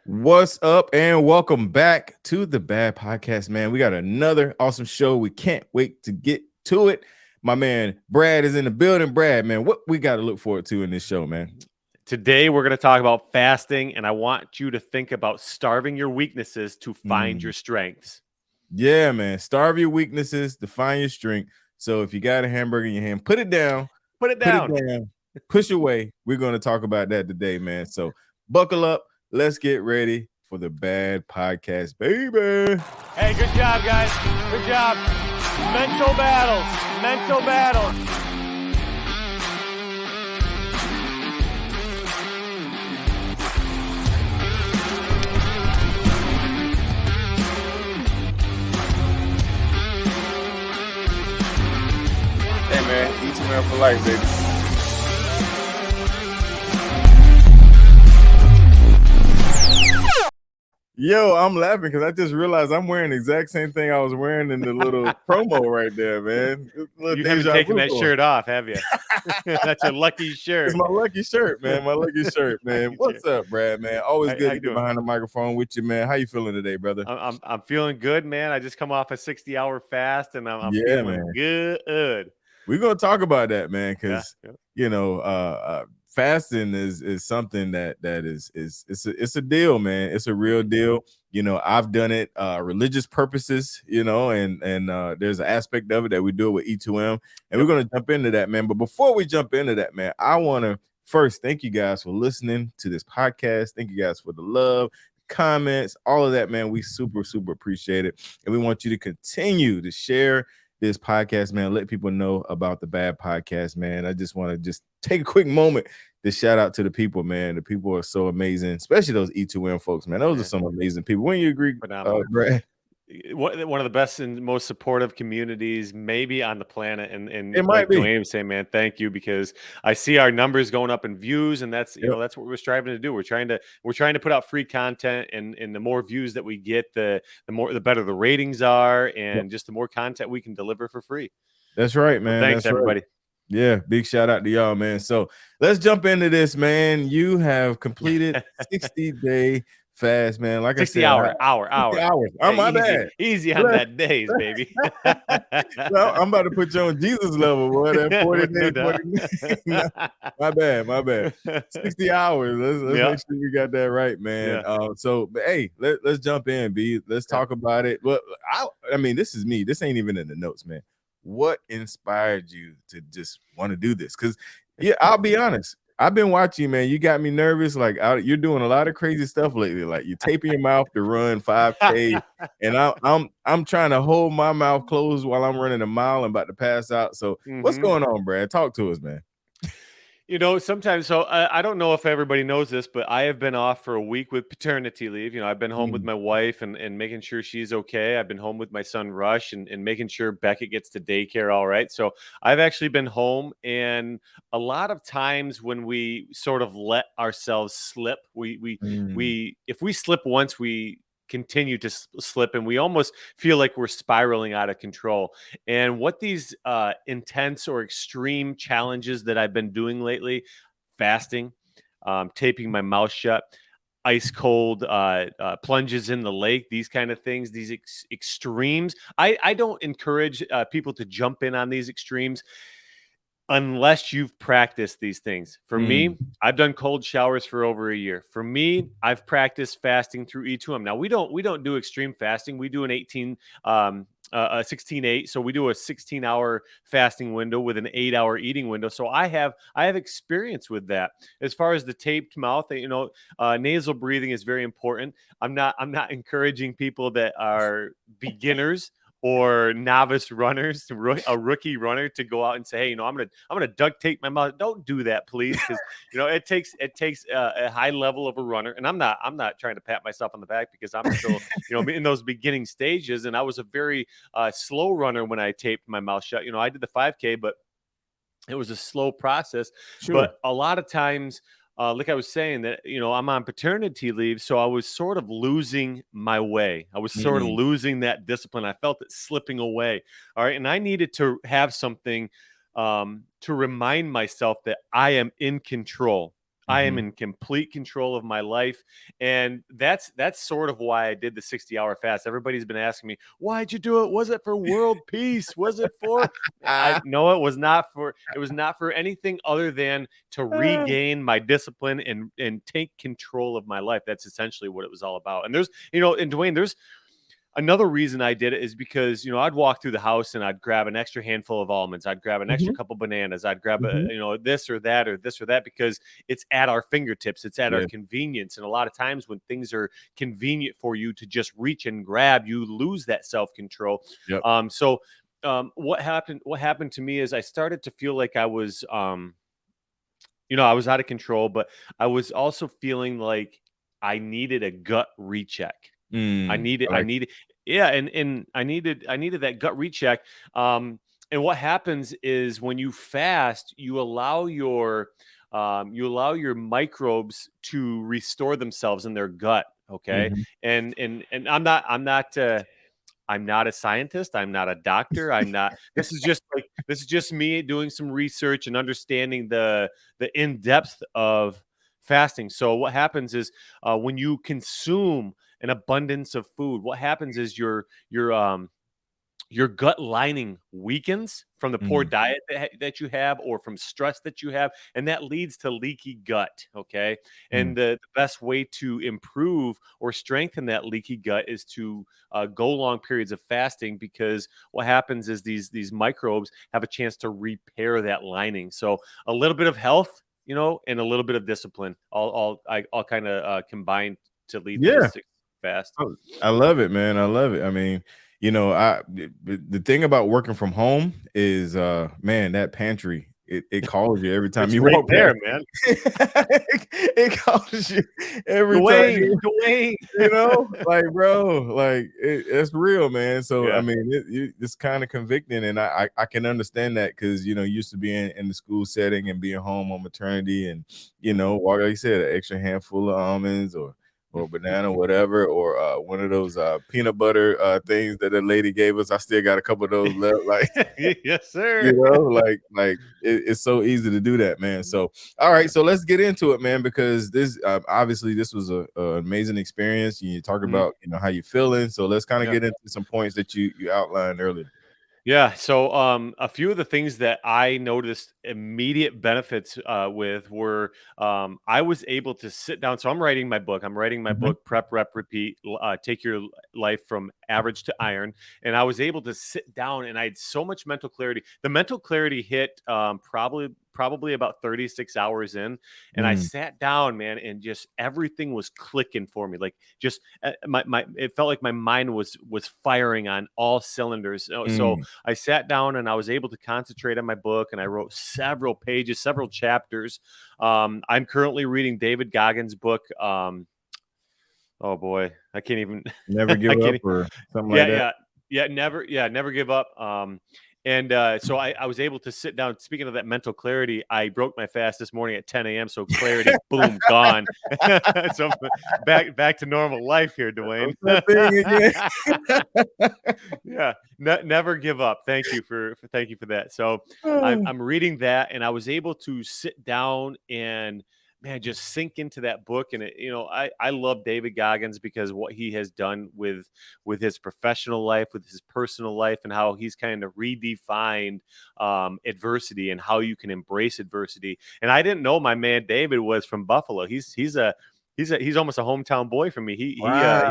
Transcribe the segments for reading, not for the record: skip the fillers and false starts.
What's up, and welcome back to the Bad Podcast, man. We got another awesome show. We can't wait to get to it. My man Brad is in the building. Brad, man, what we got to look forward to in this show, man? Today, we're going to talk about fasting, and I want you to think about starving your weaknesses to find your strengths. Yeah, man. Starve your weaknesses, define your strength. So if you got a hamburger in your hand, put it down. Put it down. Push away. We're going to talk about that today, man. So buckle up. Let's get ready for the Bad Podcast, baby. Hey, good job, guys. Good job. Mental battles. Mental battles. Hey, man. E2M for life, baby. Yo, I'm laughing because I just realized I'm wearing the exact same thing I was wearing in the little promo right there, man. You haven't taken that shirt off, have you? That's your lucky shirt. It's my lucky shirt, man. My lucky shirt, man. What's up, Brad, man? Always good to get behind the microphone with you, man. How you feeling today, brother? I'm feeling good, man. I just come off a 60-hour fast, and I'm feeling good. We're gonna talk about that, man, because fasting is something that is it's a deal, man. It's a real deal. You know, I've done it religious purposes, and there's an aspect of it that we do it with E2M, and we're gonna jump into that, man. But before we jump into that, man, I want to first thank you guys for listening to this podcast. Thank you guys for the love, comments, all of that, man. We super appreciate it, and we want you to continue to share this podcast, man. Let people know about the Bad Podcast, man. I just want to take a quick moment to shout out to the people, man. The people are so amazing, especially those E2M folks, man. Those are some amazing people. Wouldn't you agree, Brad? One of the best and most supportive communities maybe on the planet, and it might be. Dwayne say, man, thank you, because I see our numbers going up in views, and that's that's what we're striving to do. We're trying to put out free content, and the more views that we get, the better the ratings are, and just the more content we can deliver for free. That's right, man. So thanks, everybody. Right. Yeah, big shout out to y'all, man. So let's jump into this, man. You have completed 60-day fast, man. Like 60 I said, hours. Oh, my bad. Easy on that days, baby. Well, I'm about to put you on Jesus level, boy. That 40 days. My bad. 60 hours. Let's make sure we got that right, man. So, hey, let's jump in, B. Let's talk about it. Well, I mean, this is me. This ain't even in the notes, man. What inspired you to just want to do this? Because, I'll be honest. I've been watching, man. You got me nervous. Like, you're doing a lot of crazy stuff lately. Like, you're taping your mouth to run 5K, and I'm trying to hold my mouth closed while I'm running a mile and about to pass out. So, what's going on, Brad? Talk to us, man. Sometimes, so I don't know if everybody knows this, but I have been off for a week with paternity leave. I've been home with my wife and making sure she's okay. I've been home with my son, Rush, and making sure Beckett gets to daycare all right. So I've actually been home, and a lot of times when we sort of let ourselves slip, we if we slip once, we continue to slip, and we almost feel like we're spiraling out of control. And what these intense or extreme challenges that I've been doing lately, fasting, taping my mouth shut, ice cold plunges in the lake, these kind of things, these extremes, I don't encourage people to jump in on these extremes unless you've practiced these things. For me, I've done cold showers for over a year. For me, I've practiced fasting through E2M. Now we don't do extreme fasting. We do an 16-8. So we do a 16-hour fasting window with an 8-hour eating window. So I have experience with that. As far as the taped mouth, nasal breathing is very important. I'm not encouraging people that are beginners or novice runners, a rookie runner, to go out and say, hey, I'm gonna duct tape my mouth. Don't do that, please, because it takes a high level of a runner. And I'm not trying to pat myself on the back, because I'm still in those beginning stages, and I was a very slow runner when I taped my mouth shut. I did the 5K, but it was a slow process. Sure. But a lot of times, like I was saying, that I'm on paternity leave, so I was sort of losing my way. I was sort of losing that discipline. I felt it slipping away. All right, and I needed to have something to remind myself that I am in control. I am Mhm. in complete control of my life, and that's sort of why I did the 60-hour fast. Everybody's been asking me, "Why'd you do it? Was it for world peace? Was it for?" I Ah, no, it was not for anything other than to ah. regain my discipline and take control of my life. That's essentially what it was all about. And and Dwayne, there's another reason I did it is because, I'd walk through the house and I'd grab an extra handful of almonds. I'd grab an extra Mhm, couple bananas. I'd grab mhm. this or that or this or that because it's at our fingertips. It's at our Yeah, convenience. And a lot of times when things are convenient for you to just reach and grab, you lose that self-control. yep. What happened to me is I started to feel like I was out of control, but I was also feeling like I needed a gut recheck. I I like needed yeah, and I needed that gut recheck. Um, and what happens is when you fast, you allow your microbes to restore themselves in their gut. Okay. mhm. And I'm not a scientist. I'm not a doctor. I'm not. This is just me doing some research and understanding the in depth of fasting. So what happens is when you consume an abundance of food, what happens is your gut lining weakens from the poor Mm, diet that you have or from stress that you have, and that leads to leaky gut. Okay. mm. And the best way to improve or strengthen that leaky gut is to go long periods of fasting, because what happens is these microbes have a chance to repair that lining. So a little bit of health, and a little bit of discipline all kind of combine to lead to Yeah. this fast. I love it, man. I love it. I mean, the thing about working from home is, man, that pantry, it calls you every time It's you right walk there, past man. it. It calls you every time Dwayne, Dwayne. like, bro, like, it's real, man. So, I Yeah. mean, it's kinda convicting, and I can understand that because, used to being in the school setting and being home on maternity and, Mhm. like you said, an extra handful of almonds or banana, whatever, or one of those peanut butter things that the lady gave us. I still got a couple of those left. Like, Yes, sir. it's so easy to do that, man. So, all right, so let's get into it, man, because this obviously this was a amazing experience. You talk Mhm. about how you feeling. So let's kind of Yeah. get into some points that you outlined earlier. Yeah. So, a few of the things that I noticed immediate benefits with were I was able to sit down. So, I'm writing my book. I'm writing my Mhm. book, Prep, Rep, Repeat, Take Your Life from Average to Iron. And I was able to sit down and I had so much mental clarity. The mental clarity hit probably about 36 hours in. And I Mm, sat down, man, and just everything was clicking for me. Like, just it felt like my mind was firing on all cylinders. So mm. I sat down and I was able to concentrate on my book, and I wrote several pages, several chapters. I'm currently reading David Goggins' book. Oh boy, I can't even. Never I give up can't. or something Yeah, like that. yeah, never give up. And so I was able to sit down. Speaking of that mental clarity, I broke my fast this morning at 10 a.m. So clarity, boom, gone. So back to normal life here, Dwayne. What's that thing Yeah, never give up. Thank you for that. So again? I'm reading that, and I was able to sit down and, man, just sink into that book. And I love David Goggins because what he has done with his professional life, with his personal life, and how he's kind of redefined adversity and how you can embrace adversity. And I didn't know my man David was from Buffalo. He's almost a hometown boy for me. He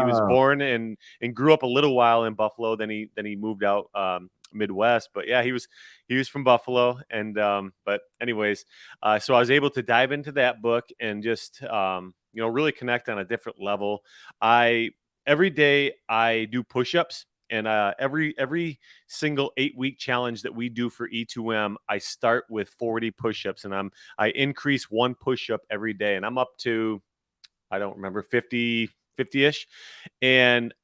was Wow. born and grew up a little while in Buffalo. Then he moved out Midwest. But yeah, he was from Buffalo. And but anyways, so I was able to dive into that book and just really connect on a different level. I Every day I do push-ups. And every single 8-week challenge that we do for E2M, I start with 40 push-ups, and I increase one push-up every day, and I'm up to, I don't remember, 50-ish. And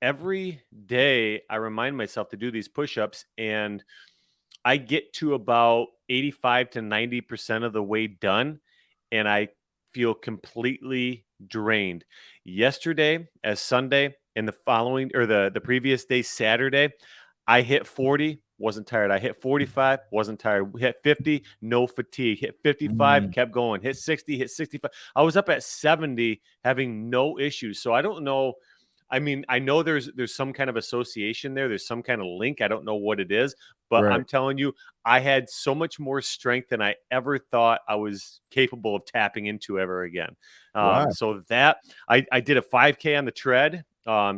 every day I remind myself to do these push-ups, and I get to about 85 to 90% of the way done, and I feel completely drained. Yesterday, as Sunday, and the previous day, Saturday, I hit 40. wasn't tired. I hit 45, wasn't tired. Hit 50, no fatigue. Hit 55, Mm, kept going. Hit 60, hit 65. I was up at 70 having no issues. So I don't know. I mean, I know there's some kind of association there. There's some kind of link. I don't know what it is, but right. I'm telling you, I had so much more strength than I ever thought I was capable of tapping into ever again. Wow. So that I did a 5K on the tread,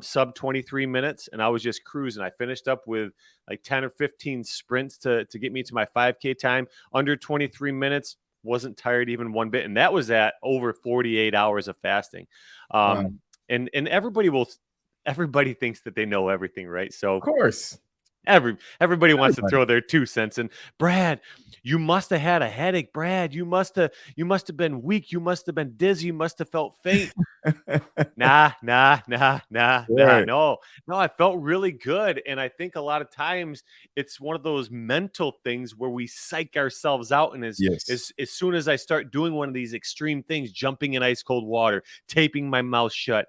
sub 23 minutes, and I was just cruising. I finished up with like 10 or 15 sprints to get me to my 5K time under 23 minutes. Wasn't tired even one bit, and that was at over 48 hours of fasting. Wow. Um, and everybody thinks that they know everything, right? Of So course. everybody wants to Everybody. throw their 2 cents in. Brad, you must have had a headache. Brad, you must have been weak. You must have been dizzy. You must have felt faint. Nah, nah, nah, nah, nah. Right. No, no, I felt really good. And I think a lot of times it's one of those mental things where we psych ourselves out. And as Yes. as as soon as I start doing one of these extreme things, jumping in ice cold water, taping my mouth shut,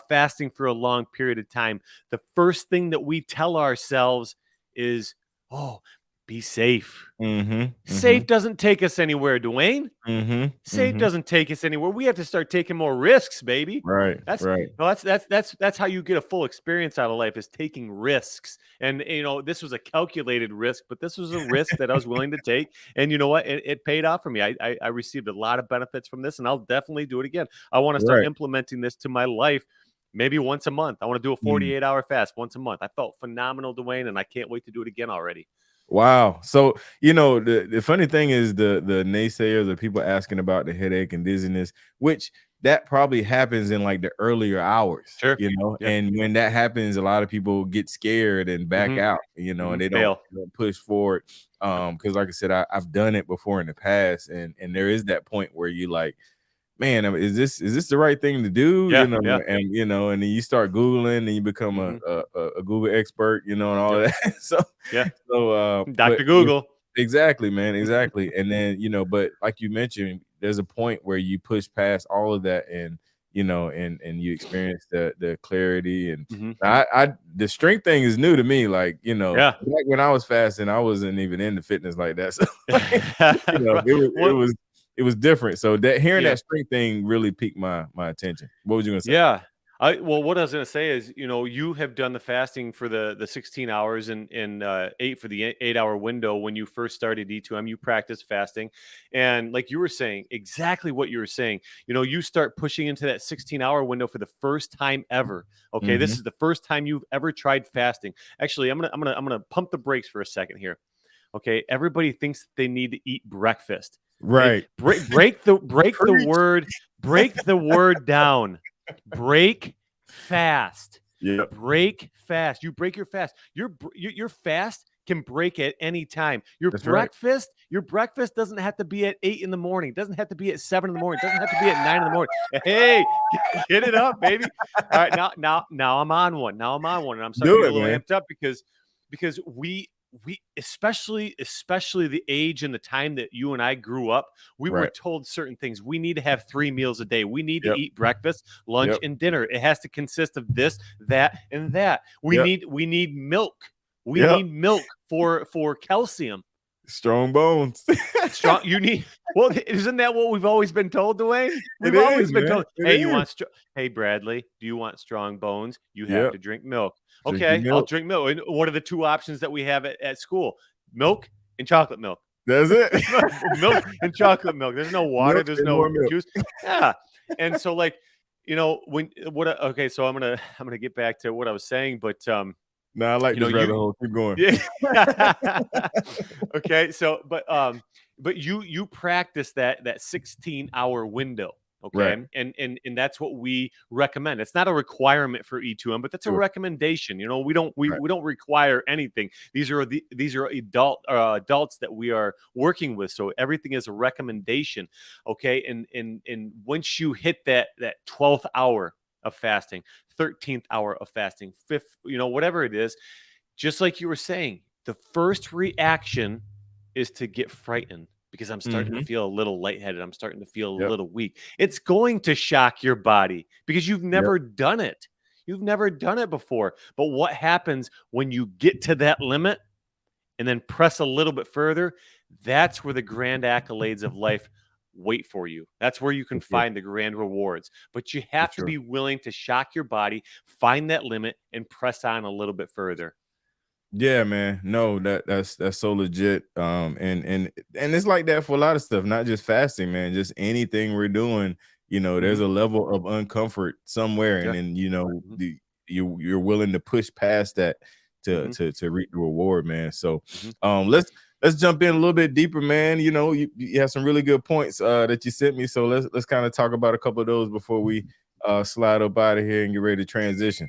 fasting for a long period of time, the first thing that we tell ourselves is, oh, be safe. Mhm. Safe Mhm. doesn't take us anywhere, Dwayne. Mhm. Safe Mhm. doesn't take us anywhere. We have to start taking more risks, baby. Right. That's Right. no, that's how you get a full experience out of life is taking risks. And this was a calculated risk, but this was a risk that I was willing to take. And you know what? It paid off for me. I received a lot of benefits from this, and I'll definitely do it again. I want to start Right. implementing this to my life. Maybe once a month. I want to do a Mm. 48-hour fast once a month. I felt phenomenal, Dwayne, and I can't wait to do it again already. Wow. So, the funny thing is the naysayers or people asking about the headache and dizziness, which that probably happens in like the earlier hours, Sure. Yeah. and when that happens, a lot of people get scared and back Hmm. out, and Bail. they don't push forward. Because like I said, I've done it before in the past, and there is that point where you like, man, is this the right thing to do? Yeah. Yeah. And then you start Googling and you become a, Hmm. a, a Google expert, and all Yep. of that. So, Yeah. but Dr. Google. exactly, man, exactly. And then, but like you mentioned, there's a point where you push past all of that and, and you experience the clarity. And Hmm. the strength thing is new to me. Like, Yeah. back when I was fasting, I wasn't even into fitness like that. So, like, Right. it What? was it was different. So that hearing Yeah. that strength thing really piqued my attention. What was you gonna say? Yeah. Well, what I was going to say is, you have done the fasting for the 16 hours and 8 for the 8-hour window when you first started E2M. You practiced fasting, and like you were saying, exactly what you were saying. You start pushing into that 16-hour window for the first time ever. Okay, this Mhm. is the first time you've ever tried fasting. Actually, I'm gonna pump the brakes for a second here. Okay, everybody thinks they need to eat breakfast. Okay, Right. break the Preach. word break the word down. Break fast. Yep. Break fast. You break your fast. Your fast can break at any time. That's right. Your breakfast doesn't have to be at 8 in the morning. Doesn't have to be at 7 in the morning. Doesn't have to be at 9 in the morning. Hey, get it up, baby. All right, now I'm on one. Now I'm on one, and I'm starting to Do get a it, little man. amped up because we especially the age and the time that you and I grew up, we were Right. told certain things. We need to have 3 meals a day. We need to Yep. eat breakfast, lunch, Yep. and dinner. It has to consist of this, that, and that. We Yep. need we need milk. We Yep. need milk for calcium. Strong bones. Strong. You need. Well, isn't that what we've always been told, Dwayne? It We've always is, been man. told, It "Hey, you is. want? Hey, Bradley, do you want strong bones? You have Yep. to drink milk." Drink your Okay, I'll milk. drink milk. And what are the two options that we have at school? Milk and chocolate milk. That's it. Milk and chocolate milk. There's no water. Milk There's and no more milk. juice. Yeah. And so, like, when what? Okay, so I'm gonna get back to what I was saying, but Nah, I like this you rabbit hole. Keep going. yeah. Okay, so but you practice that 16-hour window, okay? Right. And that's what we recommend. It's not a requirement for E2M, but that's a Sure. recommendation. We don't we, Right. we don't require anything. These are adults that we are working with. So everything is a recommendation, okay? And once you hit that 12th hour of fasting, 13th hour of fasting, fifth, whatever it is, just like you were saying, the first reaction is to get frightened because I'm starting to Mhm. feel a little lightheaded. I'm starting to feel a Yep. little weak. It's going to shock your body because you've Yep. never done it. You've never done it before. But what happens when you get to that limit? and then press a little bit further, that's where the grand accolades of life wait for you. That's where you can For sure. find the grand rewards. But you For have to sure. be willing to shock your body, find that limit, and press on a little bit further. Yeah, man. No, that's so legit. And it's like that for a lot of stuff, not just fasting, man. Just anything we're doing, there's Mhm. a level of uncomfort somewhere, and Yeah. then Mhm. you're willing to push past that to Mhm. to to reap the reward, man. So, Mhm. let's jump in a little bit deeper, man. You have some really good points that you sent me, so let's kind of talk about a couple of those before we slide up out of here and get ready to transition.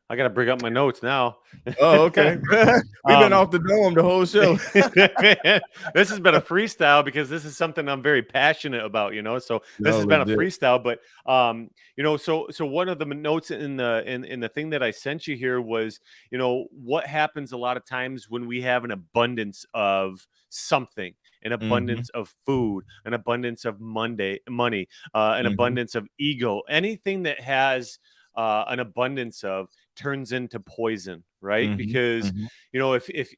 I got to bring up my notes now. Oh, okay. We've been um, off the dome the whole show. this has been a freestyle because this is something I'm very passionate about, So this No, has been a legit. freestyle, but so one of the notes in the thing that I sent you here was, what happens a lot of times when we have an abundance of something, an Mhm, abundance of food, an abundance of money, an mhm, abundance of ego, anything that has an abundance of turns into poison, right? mhm, Because mhm.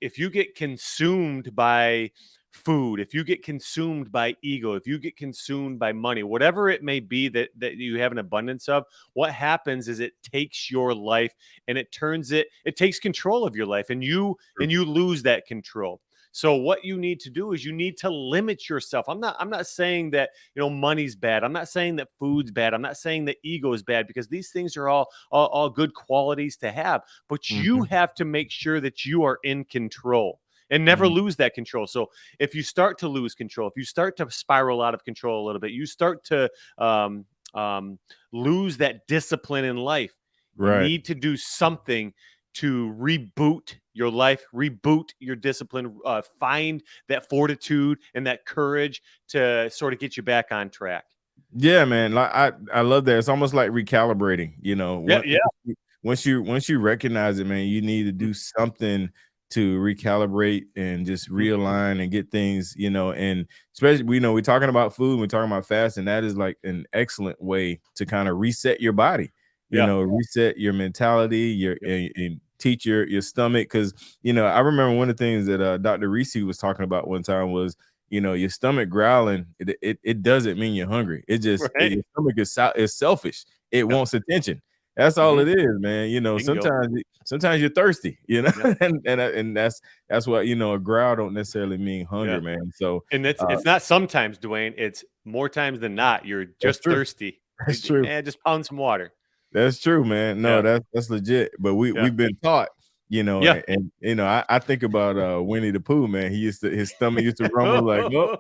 if you get consumed by food, if you get consumed by ego, if you get consumed by money, whatever it may be that you have an abundance of, what happens is it takes your life and it takes control of your life, and True. you lose that control. So what you need to do is you need to limit yourself. I'm not saying that money's bad. I'm not saying that food's bad. I'm not saying that ego is bad, because these things are all good qualities to have. But you Mhm, have to make sure that you are in control and never mhm. lose that control. So if you start to lose control, if you start to spiral out of control a little bit, you start to um, um, lose that discipline in life. You Right. need to do something to reboot your life, reboot your discipline, find that fortitude and that courage to sort of get you back on track. Yeah, man. Like I love that. It's almost like recalibrating. Yeah, yeah. Once you recognize it, man, you need to Mhm, do something to recalibrate and just mhm. realign and get things, and especially we're talking about food, we're talking about fasting. That is like an excellent way to kind of reset your body, Yeah. reset your mentality, Yep. and teach your stomach. Because I remember one of the things that Dr. Reese was talking about one time was your stomach growling, it doesn't mean you're hungry. Right. Your stomach is selfish. It Yep. wants attention. That's all Mhm. it is, man. Bingo. Sometimes you're thirsty, Yep. and that's what a growl don't necessarily mean hunger, Yeah. man. So And uh, it's not sometimes, Dwayne. It's more times than not. You're that's just true. thirsty. That's true. Just pound some water. That's true, man. No, Yeah. that's legit. But Yeah. we've been taught, Yeah. and I think about Winnie the Pooh, man. His stomach used to rumble like, oh,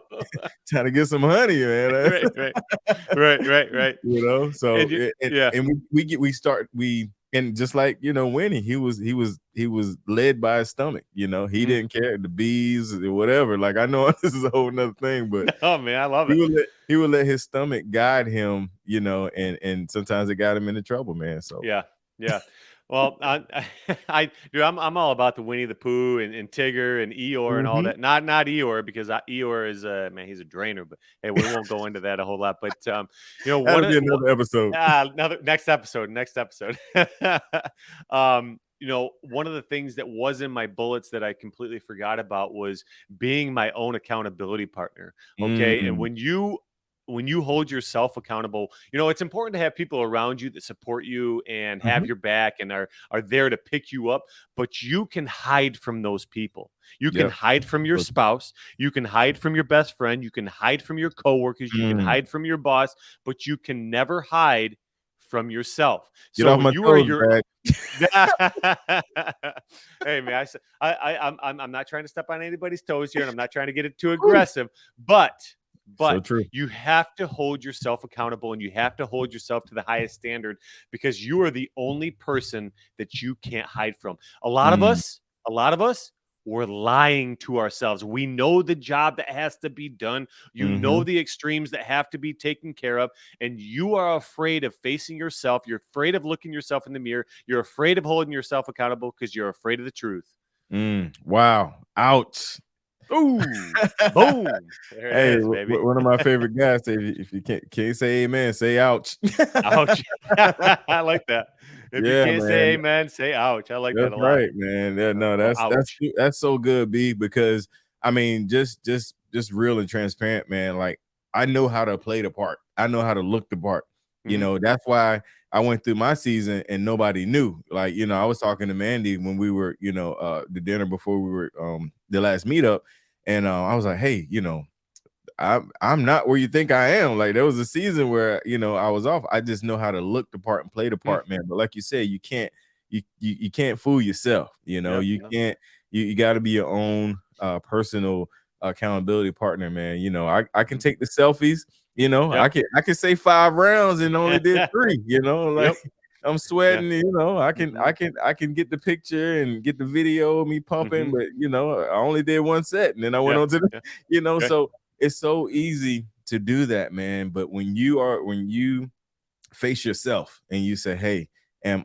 trying to get some honey, man. Right. Right. Right. Right. Right. So And yeah. and we and just like Winnie, he was led by his stomach. He Mhm. didn't care the bees or whatever. Like I know this is a whole nother thing, but No, man, I love he it. would let his stomach guide him, and sometimes it got him into trouble, man. So Yeah, yeah. Well, dude, I'm all about the Winnie the Pooh and Tigger and Eeyore and all mhm. that. Not Eeyore, because Eeyore is man, he's a drainer. But hey, we won't go into that a whole lot. But one That'll of be another episode. another next episode, one of the things that was in my bullets that I completely forgot about was being my own accountability partner. Okay, and Mm, when you hold yourself accountable, it's important to have people around you that support you and have mhm. your back and are there to pick you up, but you can hide from those people. You can Yep. hide from your So spouse, you can hide from your best friend, you can hide from your coworkers, you can mm. hide from your boss, but you can never hide from yourself. Get So off when my you are toes, your Brad. Hey man, I'm not trying to step on anybody's toes here, and I'm not trying to get it too aggressive, but So true. you have to hold yourself accountable, and you have to hold yourself to the highest standard, because you are the only person that you can't hide from. Mm, A lot of us, we're lying to ourselves. We know the job that has to be done. You know mhm, the extremes that have to be taken care of, and you are afraid of facing yourself. You're afraid of looking yourself in the mirror. You're afraid of holding yourself accountable because you're afraid of the truth. wow. Ouch. Ooh, boom. There it Hey, is, baby. one of my favorite guys say, if you can't say amen, say ouch. Ouch. I like that. If you Yeah, can't say man. amen, say ouch. I like that That's a lot. right, man. Yeah, no, Or that's ouch. that's so good, B, because I mean, just real and transparent, man. Like I know how to play the part. I know how to look the part. Mhm. That's why I went through my season and nobody knew. Like, I was talking to Mandy when we were, the dinner before we were the last meetup, and I was like, hey, I'm not where you think I am. Like there was a season where I was off. I just know how to look the part and play the Mm. part, man. But like you said, you can't fool yourself. Yep. You No. can't. You got to be your own personal accountability partner, man. I can Mhm. take the selfies. Yep. I can say 5 rounds and only did three. Like Yep. I'm Yeah. sweating. I can I Mhm. can I can get the picture and get the video of me pumping, Mhm. but I only did one set and then I went Yeah. on to the Yeah. Okay. so it's so easy to do that, man. But when you face yourself and you say, "Hey, am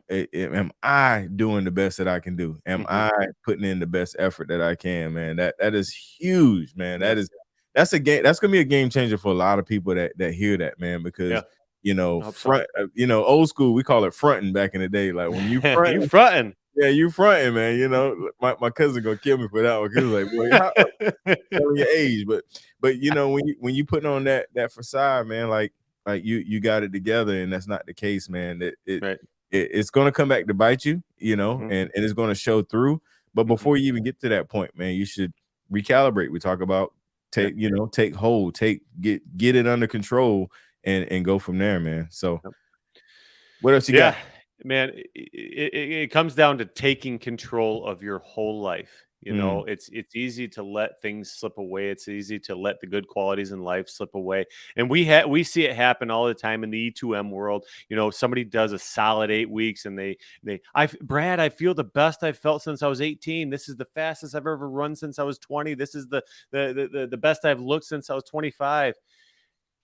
I doing the best that I can do? Am Mhm. I putting in the best effort that I can?" Man, that is huge, man. Yeah. That's a game. That's gonna be a game changer for a lot of people that hear that, man. Yeah. Because I hope so. front, old school, we call it fronting back in the day. Like when you front, You fronting. yeah, you fronting, man. My cousin gonna kill me for that one. Cause he was like, boy, how telling your age, but when you putting on that facade, man, like you got it together, and that's not the case, man. Right. It's gonna come back to bite you, Mhm. and it's gonna show through. But Mhm. before you even get to that point, man, you should recalibrate. We talk about Yeah. take hold, get it under control, and go from there, man. So Yep. what else you Yeah, got? man, it comes down to taking control of your whole life. Mm, It's easy to let things slip away. It's easy to let the good qualities in life slip away, and we see it happen all the time in the E2M world. Somebody does a solid 8 weeks, and Brad, I feel the best I've felt since I was 18. This is the fastest I've ever run since I was 20. This is the best I've looked since I was 25,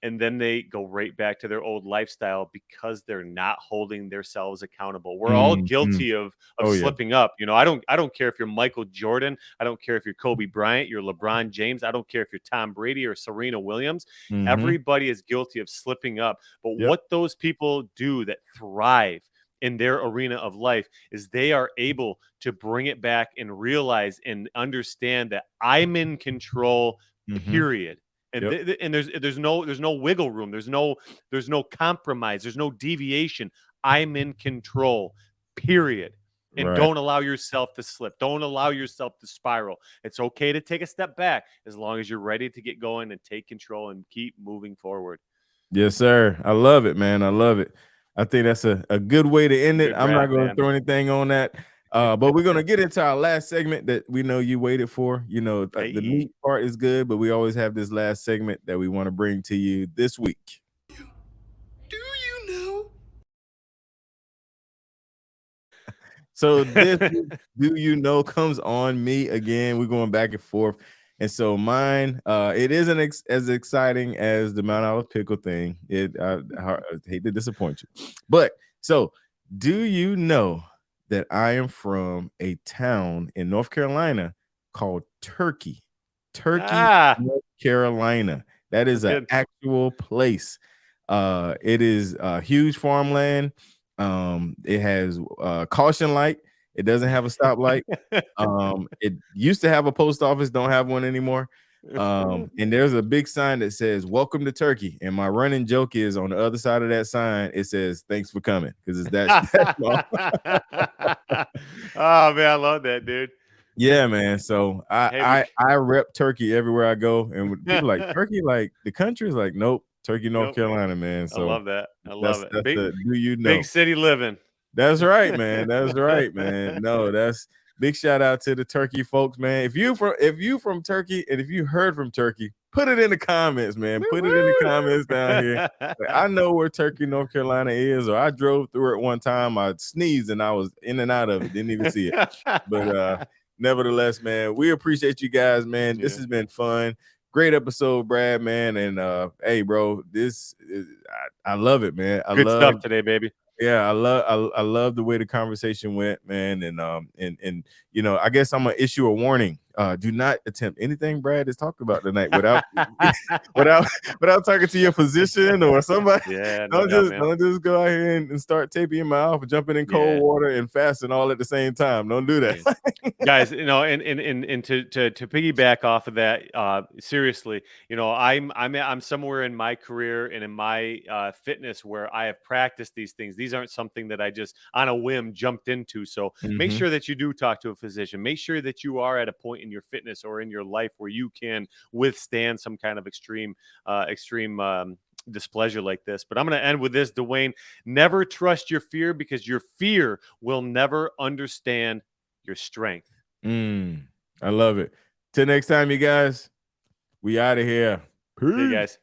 and then they go right back to their old lifestyle because they're not holding themselves accountable. We're all mm. guilty of Oh yeah. slipping up. I don't care if you're Michael Jordan, I don't care if you're Kobe Bryant, you're LeBron James, I don't care if you're Tom Brady or Serena Williams. Mm-hmm. Everybody is guilty of slipping up. But Yep. what those people do that thrive in their arena of life is they are able to bring it back and realize and understand that I'm in control, Mm-hmm. period. And Yep. and there's no wiggle room. There's no compromise. There's no deviation. I'm in control. Period. And Right. don't allow yourself to slip. Don't allow yourself to spiral. It's okay to take a step back as long as you're ready to get going and take control and keep moving forward. Yes, sir. I love it, man. I love it. I think that's a good way to end it. Good I'm not wrap, going to man. throw anything on that. But we're going to get into our last segment that we know you waited for. The Hey. meat part is good, but we always have this last segment that we want to bring to you this week. Do you know? So this week, do you know comes on me again. We're going back and forth. And so mine, it isn't as exciting as the Mount Olive pickle thing. I hate to disappoint you, but so do you know that I am from a town in North Carolina called Turkey, Ah, North Carolina. That is that's an good. actual place. It is huge farmland. It has caution light. It doesn't have a stoplight. It used to have a post office, don't have one anymore. And there's a big sign that says "Welcome to Turkey." And my running joke is on the other side of that sign, it says "Thanks for coming" because it's that, that small. Oh man, I love that, dude. Yeah, man. So I Hey, I I rep Turkey everywhere I go, and when people like Turkey, like the country is like, nope, Turkey, North nope. Carolina, man. I So love that. I love that's it. that's Big the do you big know? city living. That's right, man. That's right, man. No, that's big shout out to the Turkey folks, man. If you from Turkey and if you heard from Turkey, put it in the comments, man. Woo Put it in the woo. comments down here. Like, I know where Turkey, North Carolina is, or I drove through it one time. I sneezed and I was in and out of it. Didn't even see it. But nevertheless, man, we appreciate you guys, man. This Yeah. has been fun. Great episode, Brad, man. And hey, bro, I love it, man. I Good love stuff today, baby. yeah, I love the way the conversation went, man, and I guess I'm gonna issue a warning do not attempt anything Brad is talking about tonight without without talking to your physician or somebody. Yeah, no doubt, man. Don't just go out here and start taping your mouth, jumping in cold water and fasting all at the same time. Don't do that. Yeah. Guys, you know, and to piggyback off of that, seriously, you know, I'm somewhere in my career and in my fitness where I have practiced these things. These aren't something that I just on a whim jumped into. So make sure that you do talk to a physician. Make sure that you are at a point in your fitness or in your life where you can withstand some kind of extreme displeasure like this. But I'm going to end with this, Dwayne. Never trust your fear, because your fear will never understand your strength. I love it. Till next time, you guys. We out of here. See you guys.